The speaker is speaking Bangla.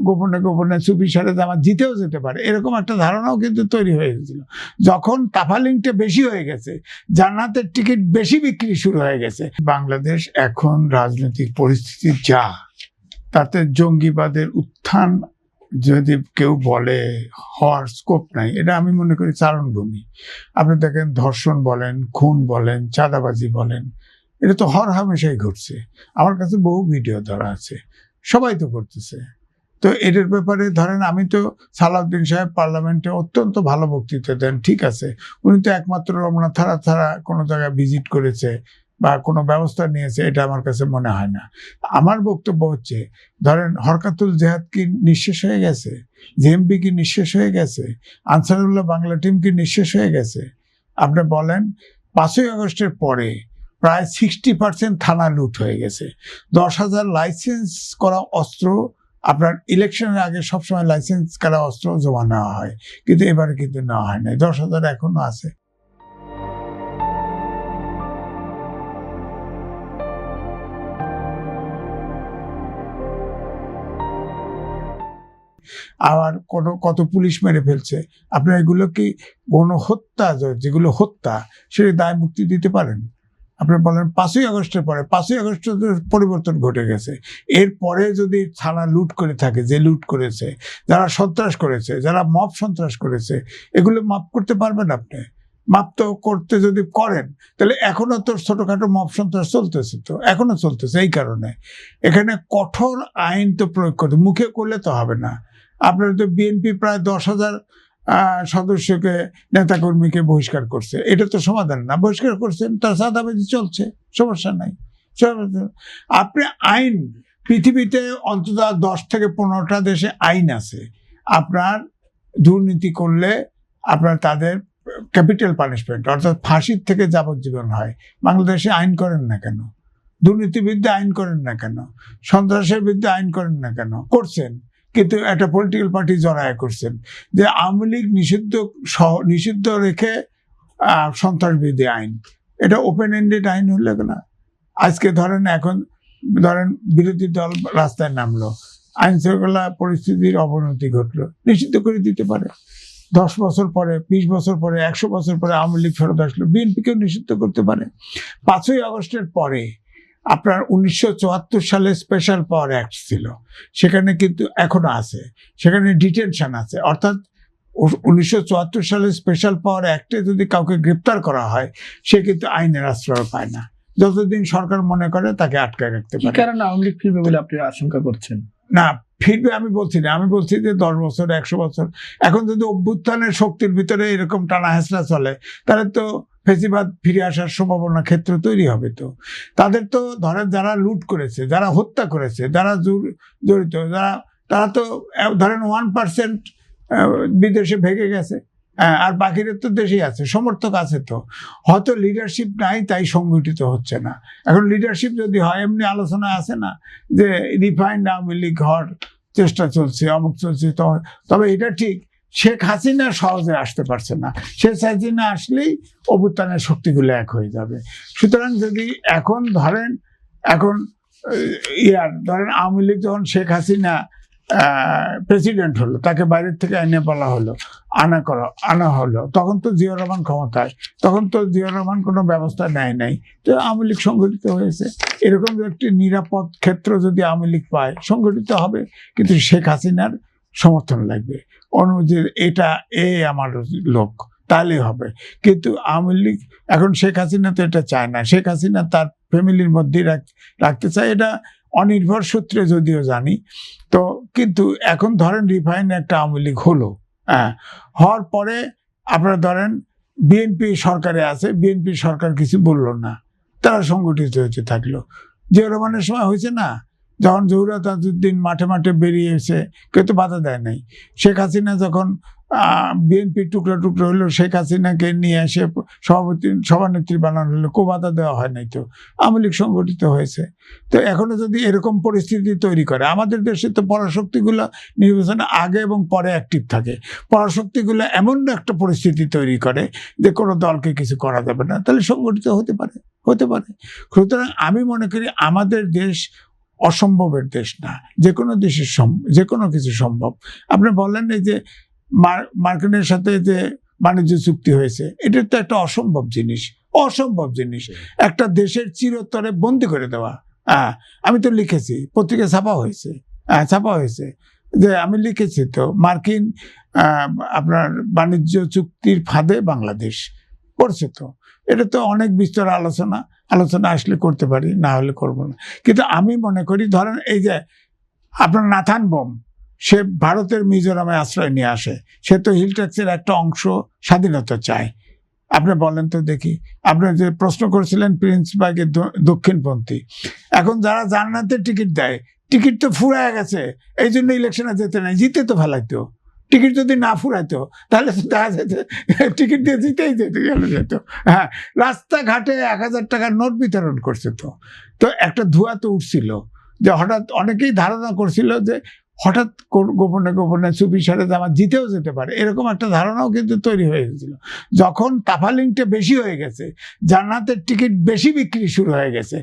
গোপনে গোপনে চুপি সারে জামাত জিতেও যেতে পারে, এরকম একটা ধারণাও কিন্তু তৈরি হয়ে গেছিল। যখন তাফালিংটা বেশি হয়ে গেছে, জান্নাতের টিকিট বেশি বিক্রি শুরু হয়ে গেছে। বাংলাদেশ এখন রাজনৈতিক পরিস্থিতি যা, তাতে জঙ্গিবাদের উত্থান যদি কেউ বলে হওয়ার স্কোপ নাই, এটা আমি মনে করি চারণভূমি। আপনি দেখেন ধর্ষণ বলেন, খুন বলেন, চাঁদাবাজি বলেন, এটা তো হর হামেশাই ঘটছে। আমার কাছে বহু ভিডিও ধরা আছে, সবাই তো করতেছে। তো এটার ব্যাপারে ধরেন, আমি তো সালাউদ্দিন সাহেব পার্লামেন্টে অত্যন্ত ভালো বক্তৃতা দেন, ঠিক আছে, উনি তো একমাত্র রমনা ছাড়া কোনো জায়গায় ভিজিট করেছে বা কোনো ব্যবস্থা নিয়েছে, এটা আমার কাছে মনে হয় না। আমার বক্তব্য হচ্ছে, ধরেন হরকাতুল জেহাদ কি নিঃশেষ হয়ে গেছে? জেএমবি কি নিঃশেষ হয়ে গেছে? আনসারুল্লাহ বাংলা টিম কি নিঃশেষ হয়ে গেছে? আপনি বলেন, 5ই আগস্টের পরে প্রায় 60% থানা লুট হয়ে গেছে। 10,000 লাইসেন্স করা অস্ত্র, আপনার ইলেকশনের আগে সবসময় লাইসেন্স করা অস্ত্র জমা নেওয়া হয়, কিন্তু এবারে কিন্তু নেওয়া হয় না। 10,000 এখনো আছে। আবার কত পুলিশ মেরে ফেলছে। আপনার এগুলো কি গণহত্যা? যেগুলো হত্যা, সেটা দায় মুক্তি দিতে পারেন? আপনি বলেন 5ই আগস্টের পরে, 5ই আগস্টের পরিবর্তন ঘটে গেছে। এরপরে যদি থানা লুট করে থাকে, যে লুট করেছে, যারা সন্ত্রাস করেছে, যারা মব সন্ত্রাস করেছে, এগুলো মাপ করতে পারবেন আপনি? মাপ তো করতে যদি করেন, তাহলে এখনো তো ছোটখাটো মব সন্ত্রাস চলতেছে, তো এখনো চলতেছে। এই কারণে এখানে কঠোর আইন তো প্রয়োগ করতে, মুখে করলে তো হবে না। আপনার তো বিএনপি প্রায় 10,000 সদস্যকে, নেতাকর্মীকে বহিষ্কার করছে, এটা তো সমাধান না। বহিষ্কার করছেন, তার চাঁদাবাজি চলছে, সমস্যা নাই। আপনি আইন, পৃথিবীতে অন্তত 10 থেকে 15টা দেশে আইন আছে, আপনার দুর্নীতি করলে আপনার তাদের ক্যাপিটাল পানিশমেন্ট, অর্থাৎ ফাঁসির থেকে যাবজ্জীবন হয়। বাংলাদেশে আইন করেন না কেন? দুর্নীতির বিরুদ্ধে আইন করেন না কেন? সন্ত্রাসের বিরুদ্ধে আইন করেন না কেন? করছেন, কিন্তু একটা পলিটিক্যাল পার্টি জড়ায় করছেন যে আওয়ামী লীগ নিষিদ্ধ রেখে সন্ত্রাস বিরোধী আইন, এটা ওপেন এন্ডেড আইন হলে না। আজকে ধরেন, এখন ধরেন বিরোধী দল রাস্তায় নামলো, আইন শৃঙ্খলা পরিস্থিতির অবনতি ঘটলো, নিষিদ্ধ করে দিতে পারে। 10 বছর পরে, 20 বছর পরে, 100 বছর পরে আওয়ামী লীগ ফেরত আসলো, বিএনপিকেও নিষিদ্ধ করতে পারে। 5ই আগস্টের পরে আপনার 1974 সালে স্পেশাল পাওয়ার অ্যাক্ট ছিল, সেখানে কিন্তু এখনো আছে, সেখানে ডিটেনশন আছে। অর্থাৎ 1974 সালে স্পেশাল পাওয়ার অ্যাক্টে যদি কাউকে গ্রেপ্তার করা হয়, সে কিন্তু আইনের আশ্রয় পায় না, যতদিন সরকার মনে করে তাকে আটকায় রাখতে পারে। কারণ আওয়ামী লীগ ফিরবে বলে আপনি আশঙ্কা করছেন? না, ফিরবে আমি বলছি না, আমি বলছি যে 10 বছর, 100 বছর। এখন যদি অভ্যুত্থানের শক্তির ভিতরে এরকম টানা হেঁচড়া চলে, তাহলে তো ফেসিবাদ ফিরে আসার সম্ভাবনা ক্ষেত্র তৈরি হবে। তো তাদের তো ধরেন, যারা লুট করেছে, যারা হত্যা করেছে, যারা জড়িত, তারা তো ধরেন 1% বিদেশে ভেগে গেছে, আর বাকিদের তো দেশেই আছে, সমর্থক আছে। তো হয়তো লিডারশিপ নাই, তাই সংগঠিত হচ্ছে না। এখন লিডারশিপ যদি হয়, এমনি আলোচনা আছে না যে রিফাইন্ড আওয়ামী লীগ হওয়ার চেষ্টা চলছে, অমুক চলছে। তবে এটা ঠিক, শেখ হাসিনা সহজে আসতে পারছে না। শেখ হাসিনা আসলেই অভ্যুত্থানের শক্তিগুলো এক হয়ে যাবে। সুতরাং যদি এখন ধরেন আওয়ামী লীগ যখন শেখ হাসিনা প্রেসিডেন্ট হলো, তাকে বাইরের থেকে আনা হলো, তখন তো জিয়াউর রহমান ক্ষমতায়, তখন তো জিয়াউর রহমান কোনো ব্যবস্থা নেয় নাই, তো আওয়ামী লীগ সংগঠিত হয়েছে। এরকম একটি নিরাপদ ক্ষেত্র যদি আওয়ামী লীগ পায়, সংগঠিত হবে, কিন্তু শেখ হাসিনার সমর্থন লাগবে, অনুযায়ী এটা আমার লোক, তাহলে হবে। কিন্তু আওয়ামী লীগ এখন, শেখ হাসিনা তো এটা চায় না। শেখ হাসিনা তার ফ্যামিলির মধ্যেই রাখতে চায়, এটা অনির্ভর সূত্রে যদিও জানি। তো কিন্তু এখন ধরেন রিফাইন একটা আওয়ামী লীগ হলো, হওয়ার পরে আপনারা ধরেন বিএনপি সরকারে আছে, বিএনপি সরকার কিছু বললো না, তারা সংগঠিত হতে থাকলো। জিয়াউর রহমানের সময় হয়েছে না, যখন জহুরা তাজউদ্দিন মাঠে মাঠে বেরিয়েছে, কেউ তো বাধা দেয় নাই। শেখ হাসিনা যখন বিএনপি টুকরো টুকরো হলো, শেখ হাসিনাকে নিয়ে এসে সভানেত্রী বানানো হলো, কেউ বাধা দেওয়া হয় নাই, তো আওয়ামী লীগ সংগঠিত হয়েছে। তো এখনো যদি এরকম পরিস্থিতি তৈরি করে, আমাদের দেশে তো পরাশক্তিগুলো নির্বাচনের আগে এবং পরে অ্যাক্টিভ থাকে। পরাশক্তিগুলো এমন একটা পরিস্থিতি তৈরি করে যে কোনো দলকে কিছু করা যাবে না, তাহলে সংগঠিত হতে পারে। সুতরাং আমি মনে করি আমাদের দেশ অসম্ভবের দেশ না, যে কোনো দেশের যে কোনো কিছু সম্ভব। আপনি বলেন এই যে মার্কিনের সাথে যে বাণিজ্য চুক্তি হয়েছে, এটা তো একটা অসম্ভব জিনিস, অসম্ভব জিনিস, একটা দেশের চিরতরে বন্দি করে দেওয়া। আমি তো লিখেছি, পত্রিকায় ছাপা হয়েছে যে আমি লিখেছি তো, মার্কিন আপনার বাণিজ্য চুক্তির ফাঁদে বাংলাদেশ পড়ছে। তো এটা তো অনেক বিস্তর আলোচনা আসলে করতে পারি, না হলে করবো না। কিন্তু আমি মনে করি, ধরেন এই যে আপনার নাথান বোম, সে ভারতের মিজোরামে আশ্রয় নিয়ে আসে, সে তো হিল ট্যাক্সের একটা অংশ স্বাধীনতা চায়। আপনি বলেন তো দেখি, আপনি যে প্রশ্ন করেছিলেন প্রিন্সবার্গের দক্ষিণপন্থী, এখন যারা জান্নাতের টিকিট দেয়, টিকিট তো ফুরায় গেছে, এই জন্য ইলেকশনে যেতে নাই, জিতে তো ফেলাইতো। টিকিট যদি না ফুরাইতো তাহলে তো দেখা যেত টিকিট দিয়ে জিতেই যেত। হ্যাঁ, রাস্তাঘাটে 1000 টাকার নোট বিতরণ করছে। তো একটা ধোঁয়া তো উঠছিল, যে হঠাৎ অনেকেই ধারণা করছিল যে হঠাৎ গোপনে গোপনে চুপি সারে জামাত জিতেও যেতে পারে, এরকম একটা ধারণাও কিন্তু তৈরি হয়ে গেছিল। যখন তাফালিংটা বেশি হয়ে গেছে, জান্নাতের টিকিট বেশি বিক্রি শুরু হয়ে গেছে,